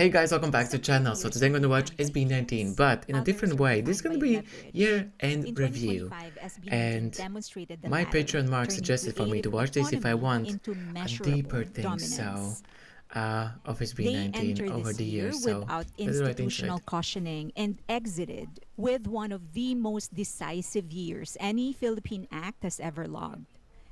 Hey guys, welcome back to the channel. So today I'm going to watch SB19, but in a different way. This is going to be year-end review. And my Patreon Mark suggested for me to watch this if I want a deeper thing of SB19 over the years. So without let's right into institutional it. cautioning and exited with one of the most decisive years any Philippine act has ever logged.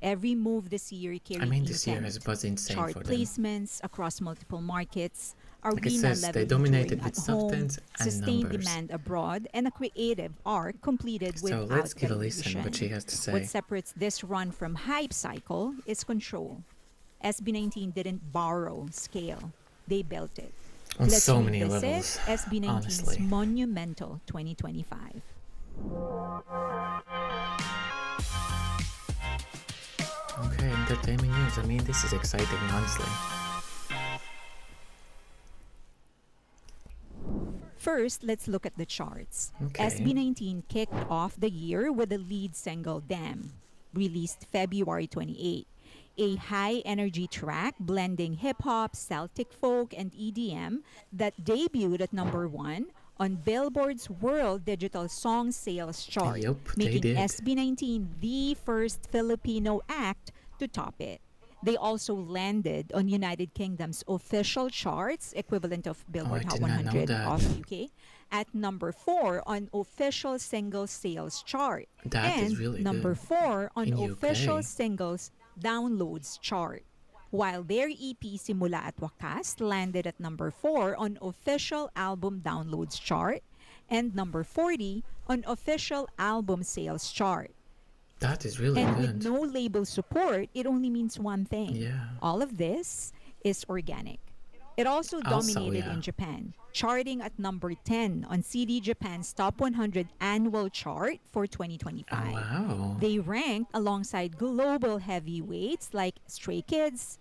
Every move this year carried I mean, this year intent. has was insane Chart for them. placements across multiple markets, Like it arena says, level they dominated touring with at home, substance and sustained numbers. demand abroad, and a creative arc completed So without let's give a listen television. what she has to say. What separates this run from hype cycle is control. SB19 didn't borrow scale; they built it. On Let's so many revisit levels, SB19's honestly. monumental 2025. Okay, entertainment news. I mean, this is exciting, honestly. First, let's look at the charts. Okay. SB19 kicked off the year with the lead single Damn, released February 28. A high-energy track blending hip-hop, Celtic folk, and EDM that debuted at #1 on Billboard's World Digital Song Sales chart, Yup, they making did. SB19 the first Filipino act to top it. They also landed on United Kingdom's official charts, equivalent of Billboard I Hot did not know 100 that. of UK, at #4 on official single sales chart, That and is really number good. 4 on In official UK. singles downloads chart. While their EP Simula at Wakas landed at #4 on official album downloads chart and #40 on official album sales chart. That is really And good. with no label support, it only means one thing. Yeah. All of this is organic. It also dominated yeah. in Japan, charting at #10 on CD Japan's Top 100 annual chart for 2025. Oh, wow. They ranked alongside global heavyweights like Stray Kids,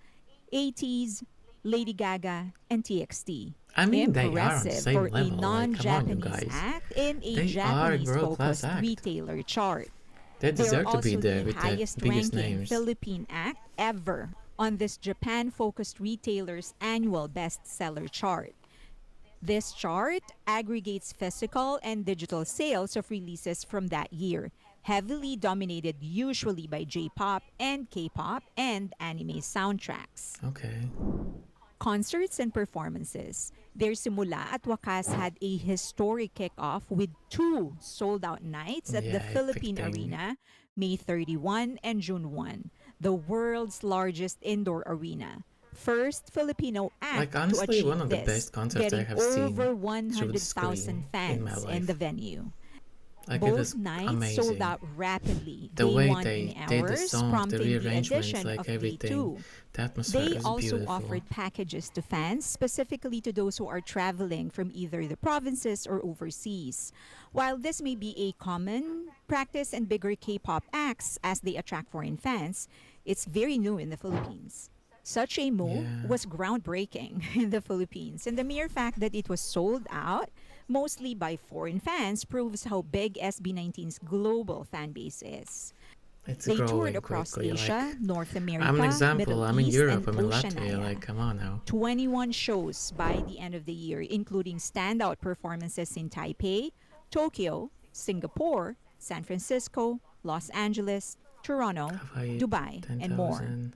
ATEEZ, Lady Gaga, and TXT. I mean, they are on the Impressive same for level. a Like, come on, you non-Japanese guys. act in a They are a world-class Japanese-focused act. retailer chart. They They're deserve to also be there the with the highest biggest ranking names. Philippine act ever on this Japan-focused retailer's annual bestseller chart. This chart aggregates physical and digital sales of releases from that year, heavily dominated usually by J-pop and K-pop and anime soundtracks. Okay. Concerts and performances. Their Simula at Wakas had a historic kickoff with 2 sold-out nights at the Yeah, epic Philippine thing. Arena, May 31 and June 1, the world's largest indoor arena. First Filipino act Like, to honestly, achieve one of the this, best concerts I getting have seen over through the 100,000 screen in my fans life. in the venue. Like, it Both was nights amazing. sold out rapidly. The they way won they in did the hours, songs, the prompting the rearrangements, addition like of everything. D2. The atmosphere They is also beautiful. offered packages to fans, specifically to those who are traveling from either the provinces or overseas. While this may be a common practice in bigger K-pop acts as they attract foreign fans, it's very new in the Philippines. Such a move Yeah. was groundbreaking in the Philippines, and the mere fact that it was sold out mostly by foreign fans proves how big SB19's global fan base is. It's They toured growing across quickly. Asia, Like, North America, I'm an example. Middle I'm in East, Europe. and I'm in Oceania. Latvia. Like, come on now. 21 shows by the end of the year, including standout performances in Taipei, Tokyo, Singapore, San Francisco, Los Angeles, Toronto, Hawaii, Dubai, and more. 10,000.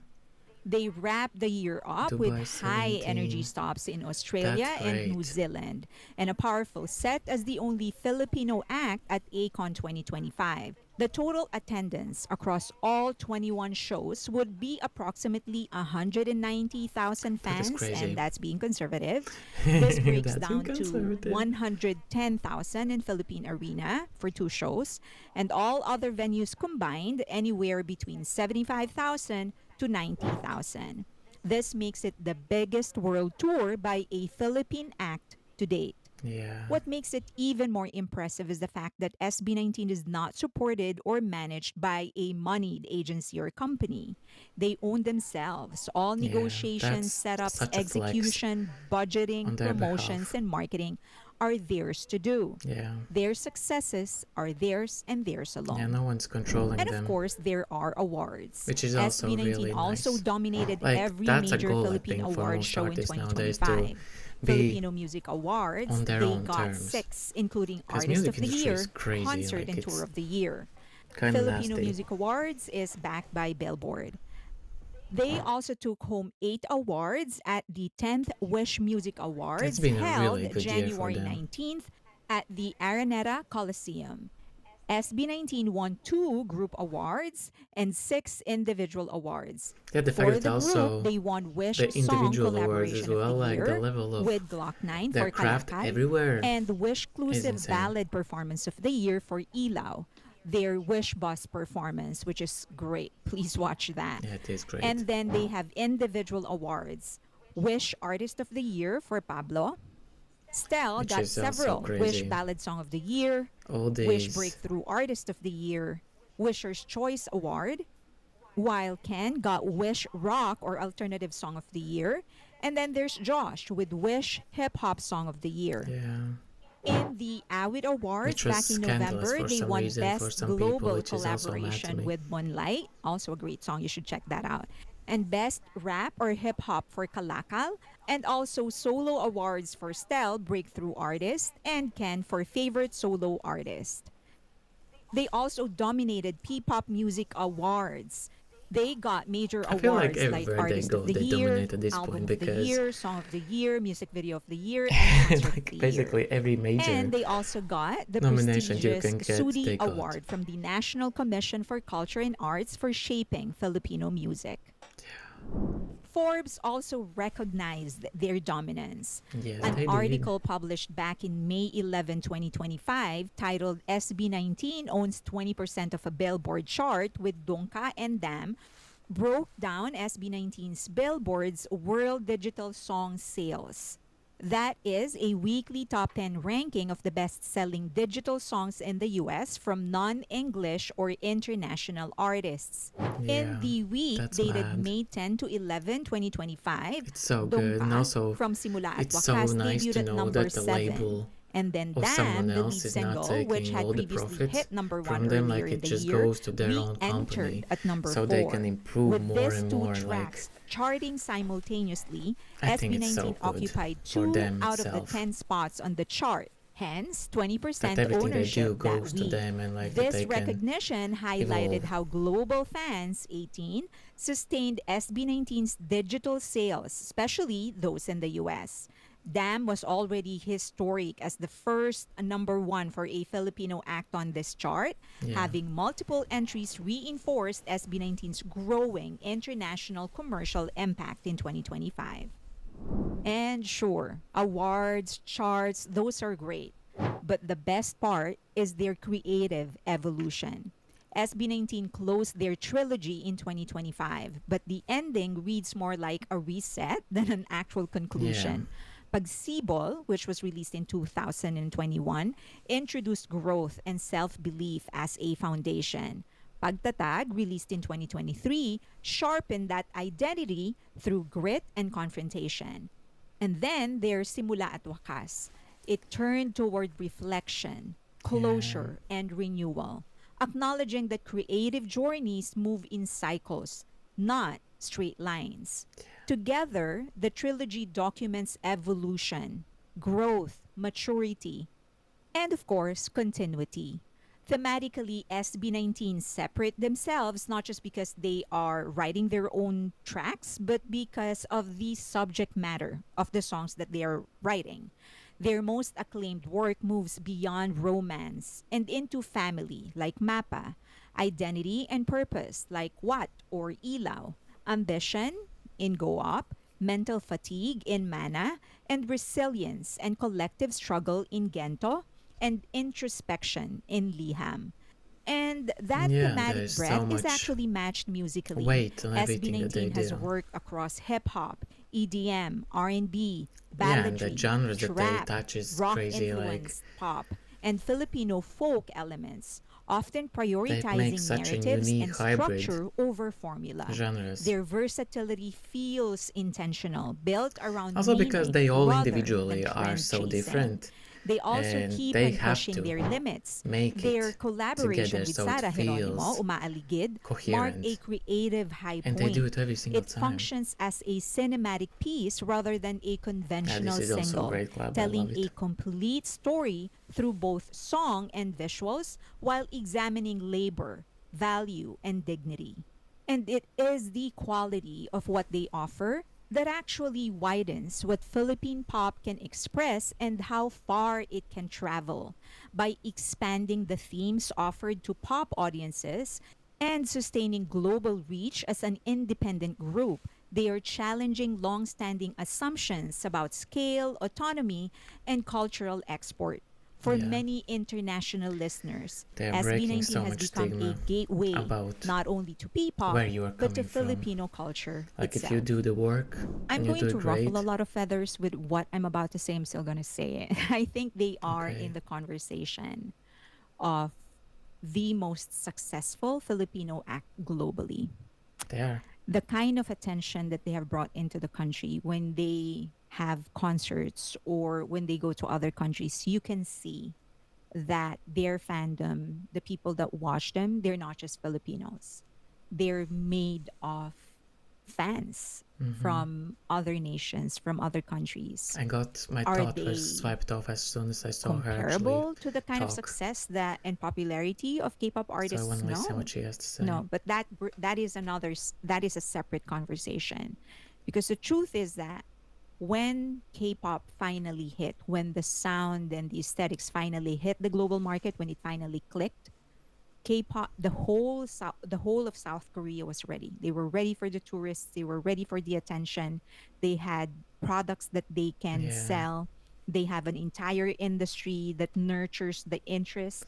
They wrapped the year up Dubai, with high 17. energy stops in Australia That's and New great. Zealand, and a powerful set as the only Filipino act at ACON 2025. The total attendance across all 21 shows would be approximately 190,000 That is fans, crazy. and that's being conservative. This breaks That's down to conservative. 110,000 in Philippine Arena for 2 shows, and all other venues combined anywhere between 75,000 to 90,000. This makes it the biggest world tour by a Philippine act to date. Yeah. What makes it even more impressive is the fact that SB19 is not supported or managed by a moneyed agency or company. They own themselves. All Yeah, negotiations, that's setups, such a flex execution, budgeting, on their promotions, behalf. and marketing are theirs to do. Yeah. Their successes are theirs and theirs alone. Yeah, no one's controlling And them. of course, there are awards. Which is also SB19 really also nice. dominated Like, every that's a major goal, I Philippine think, for award most show in artists nowadays to 2025. Filipino Music Awards, on their they own got terms. 6, including Because Artist music of the industry Year, is crazy, Concert like and it's Tour of the Year. kind of Filipino nasty. Music Awards is backed by Billboard. They also took home 8 awards at the 10th Wish Music It's Awards been a held really good year for January them. 19th at the Araneta Coliseum. SB19 won 2 group awards and 6 individual awards. Yeah, the For fact that the also group, they won Wish the Song individual awards as Collaboration of well, the like the Year level of with Glock 9 their for craft Kalakal everywhere and is Wish-clusive insane. Ballad Performance of the Year for Ilaw, their Wish Bus performance, which is great. Please watch that. Yeah, it is great. And then they have individual awards. Wish Artist of the Year for Pablo. Stell Which got is also several Wish crazy. Ballad Song of the Year, All Wish these. Breakthrough Artist of the Year, Wisher's Choice Award, while Ken got Wish Rock or Alternative Song of the Year, and then there's Josh with Wish Hip Hop Song of the Year. Yeah. In the Awit Awards Which was back in scandalous November, for they some won reason for Best some people, Global which is also mad to Collaboration me. with Moonlight, also a great song, you should check that out. And Best Rap or Hip Hop for Kalakal, and also Solo Awards for Stell, Breakthrough Artist, and Ken for Favorite Solo Artist. They also dominated P-Pop Music Awards. They got major I feel like awards like everywhere they Artist go, of the they Year, dominate at this Album point of the because Year, Song of the Year, Music Video of the Year, and Concert of like the Year. basically every major And they also got the nomination you prestigious can get, SUDI they got. Award from the National Commission for Culture and Arts for shaping Filipino music. Forbes also recognized their dominance. Yes, An they did. article published back in May 11, 2025, titled SB19 owns 20% of a Billboard chart with Dongka and Dam, broke down SB19's Billboard's World Digital Song Sales. That is a weekly top 10 ranking of the best-selling digital songs in the US from non-English or international artists. Yeah, In the week that's dated mad. May 10 to 11, 2025, It's so good, and Dongka also from Simula at it's so Wakas nice debuted to at know number that the 7. label And then or someone Damn, the lead else is not single, which taking had all the previously profits hit number 1 from them, earlier like in it the just year, goes to their own company, re-entered at number so 4. they can improve With more these and two more. Like tracks charting simultaneously, I think it's SB19 so good occupied for 2 them out of the itself 10 spots on the chart. Hence, that 20% everything they do ownership goes that to week. them, and like that This they can recognition highlighted evolve. how global fans, 18, sustained SB19's digital sales, especially those in the US. Damn was already historic as the first number 1 for a Filipino act on this chart. Yeah. Having multiple entries reinforced SB19's growing international commercial impact in 2025. And sure, awards, charts, those are great. But the best part is their creative evolution. SB19 closed their trilogy in 2025, but the ending reads more like a reset than an actual conclusion. Pagsibol, which was released in 2021, introduced growth and self-belief as a foundation. Pagtatag, released in 2023, sharpened that identity through grit and confrontation. And then there's Simula at Wakas. It turned toward reflection, closure, and renewal, acknowledging that creative journeys move in cycles, not straight lines. Together, the trilogy documents evolution, growth, maturity, and of course, continuity. Thematically, SB19 separate themselves not just because they are writing their own tracks, but because of the subject matter of the songs that they are writing. Their most acclaimed work moves beyond romance and into family, like Mapa, identity and purpose, like What or Ilaw, ambition in Go Up, mental fatigue in Mana, and resilience and collective struggle in Gento, and introspection in Liham. And that Yeah, thematic there's so breadth is much actually matched musically. weight on everything that they SB19 has do. worked across hip hop, EDM, R&B, Yeah, and the balladry, genres that they trap, touch is rock crazy. Like influenced pop, and Filipino folk elements, often they make prioritizing such a narratives and unique hybrid structure over formula. genres. Their versatility feels intentional, built around Also because meaning they all rather individually than are trend so chasing. different. They also and keep they on have pushing to their limits. make Their it collaboration together with so it Sara Geronimo, feels Umaaligid, marked a coherent, creative high and they do point. it every single It time. functions as a cinematic piece rather than a This conventional is also a single, great club, I love telling it. a complete story through both song and visuals while examining labor, value, and dignity. And it is the quality of what they offer that actually widens what Philippine pop can express and how far it can travel by expanding the themes offered to pop audiences and sustaining global reach as an independent group. They are challenging long-standing assumptions about scale, autonomy, and cultural export. For Yeah, many international listeners, they are breaking SB19 so has much become a stigma gateway about not only to P-pop where you are but to coming from. Filipino culture Like, if you itself. do the work I'm and you going do to it ruffle a great, lot of feathers with what I'm about to say. I'm still going to say it. I think they are in okay, the conversation of the most successful Filipino act globally. they are. The kind of attention that they have brought into the country when they have concerts or when they go to other countries, you can see that their fandom, the people that watch them, they're not just Filipinos. They're made of fans Hmm. from other nations, from other countries. My Are thought was they swiped off as soon as I saw her actually comparable to the kind of talk. success that and popularity of K-pop So I want artists? to listen No. what she has to say. No, but that is that is a separate conversation. Because the truth is that when K-pop finally hit, when the sound and the aesthetics finally hit the global market, when it finally clicked, K-pop, the whole of South Korea was ready. They were ready for the tourists. They were ready for the attention. They had products that they can Yeah, sell. They have an entire industry that nurtures the interest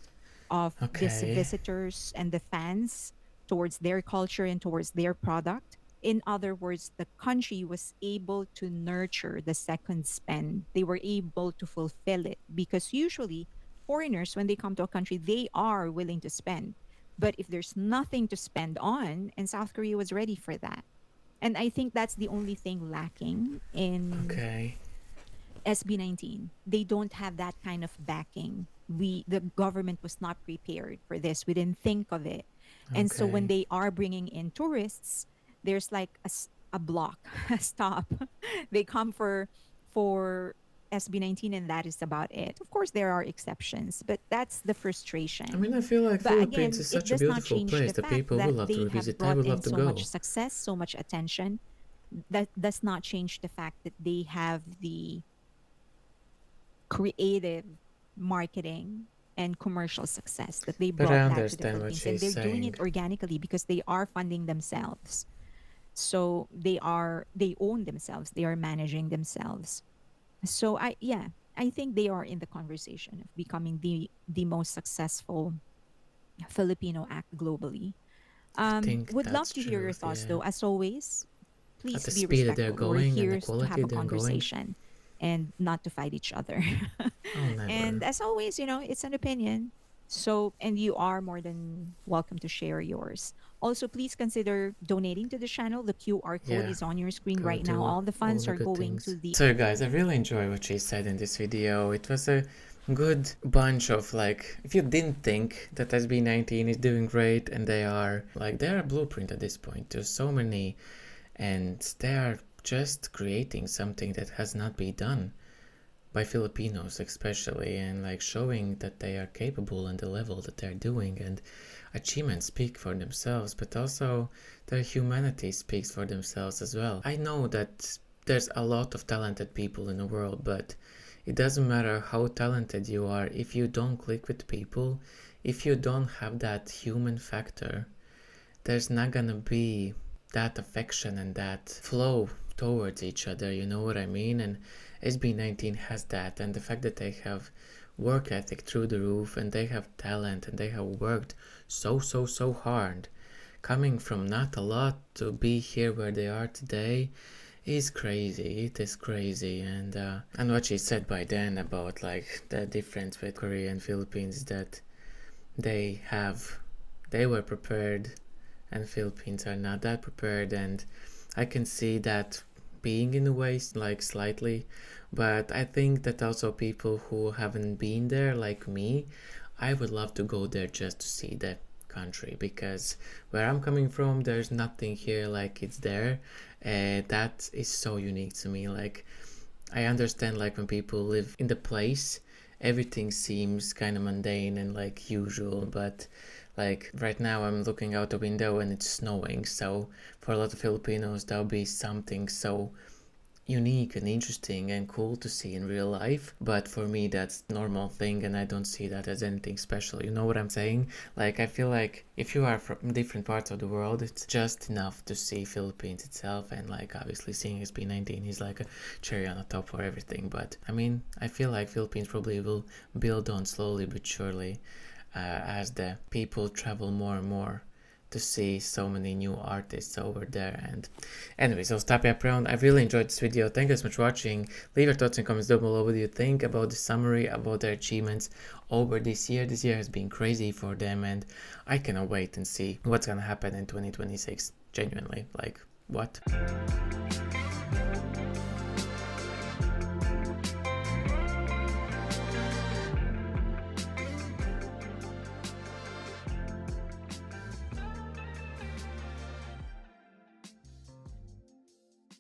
of these okay. visitors and the fans towards their culture and towards their product. In other words, the country was able to nurture the second spend. They were able to fulfill it because usually foreigners, when they come to a country, they are willing to spend. But if there's nothing to spend on, and South Korea was ready for that. And I think that's the only thing lacking in Okay. SB19. They don't have that kind of backing. The government was not prepared for this. We didn't think of it. And so when Okay. they are bringing in tourists, there's like a block, a stop. They come for SB19 and that is about it. Of course there are exceptions, but that's the I frustration. mean, I feel like But Philippines again, is it such a does not beautiful change place the that fact people that would love to they have revisit. I brought would in love to so much go. success, so much attention. That does not change the fact that they have the creative marketing and commercial success that they But I brought back to the understand what Philippines, and she's they're doing saying. it organically because they are funding themselves. So they own themselves, they are managing themselves. So I think they are in the conversation of becoming the most successful Filipino act globally. I think Would love that's to hear your true, thoughts yeah. though. As always, At please the be speed that they're respectful. We're going and the here to have quality a they're going. conversation and not to fight each other. Oh, And never. as always, it's an opinion. So, and you are more than welcome to share yours. Also, please consider donating to the channel. The QR code Yeah, is on your screen go right now. do All the all funds the are good going things. to the So guys, I really enjoy what she said in this video. It was a good bunch of, like, if you didn't think that SB19 is doing great, and they're a blueprint at this point. There's so many, and they are just creating something that has not been done by Filipinos especially, and like showing that they are capable and the level that they're doing, and achievements speak for themselves, but also their humanity speaks for themselves as well. I know that there's a lot of talented people in the world, but it doesn't matter how talented you are if you don't click with people, if you don't have that human factor, there's not gonna be that affection and that flow towards each other, you know what I mean? And SB19 has that, and the fact that they have work ethic through the roof, and they have talent, and they have worked so hard, coming from not a lot to be here where they are today, is crazy. It is crazy. And what she said by then about like the difference with Korea and Philippines is that they were prepared and Philippines are not that prepared, and I can see that being in a way, like slightly. But I think that also people who haven't been there, like me, I would love to go there just to see the country, because where I'm coming from, there's nothing here like it's there. That is so unique to me. Like, I understand, like, when people live in the place, everything seems kind of mundane and like usual, but like right now I'm looking out the window and it's snowing, so for a lot of Filipinos that'll be something so unique and interesting and cool to see in real life. But for me that's normal thing, and I don't see that as anything special. You know what I'm saying? Like, I feel like if you are from different parts of the world, it's just enough to see Philippines itself. And like, obviously seeing SB19 is like a cherry on the top for everything. But I mean, I feel like Philippines probably will build on slowly but surely, as the people travel more and more to see so many new artists over there. And anyways, I'll stop here around. I really enjoyed this video. Thank you so much for watching. Leave your thoughts and comments down below. What do you think about the summary, about their achievements over this year? This year has been crazy for them, and I cannot wait and see what's gonna happen in 2026. Genuinely, like, what?